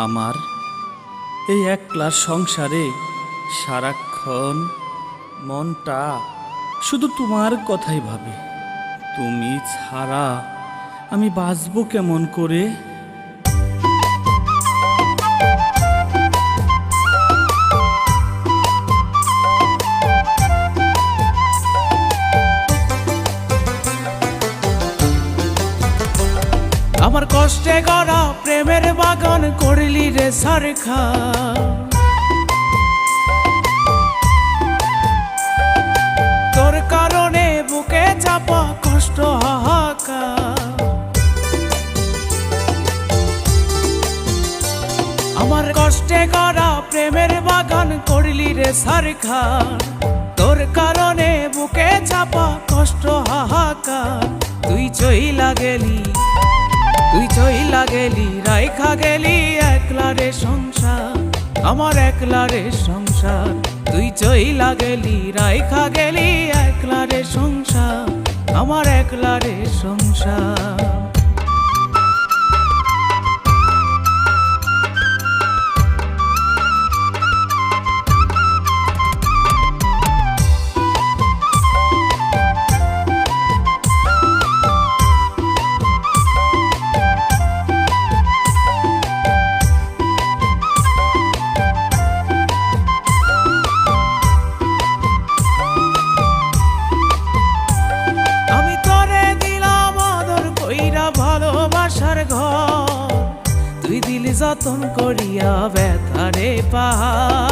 আমার এই একলা সংসারে সারাক্ষণ মনটা শুধু তোমার কথাই ভাবে। তুমি ছাড়া আমি বাঁচবো কেমন করে? আমার কষ্টে গড়া প্রেমের বাগান করলি রে সারখা। তোর কারণে বুকে চাপা কষ্ট হাহাকার। আমার কষ্টে গড়া প্রেমের বাগান করলি রে সারখা। তোর কারণে বুকে চাপা কষ্ট হাহাকার। তুই চইলা গেলি, তুই চইলা গেলি, রাইখা গেলি একলা রে সংসার, আমার একলা রে সংসার। তুই চইলা গেলি, রাইখা গেলি একলা রে সংসার, আমার একলা রে সংসার। ভালোবাসার ঘর তুই দিলি যতন করিয়া ব্যথারে পাহাড়।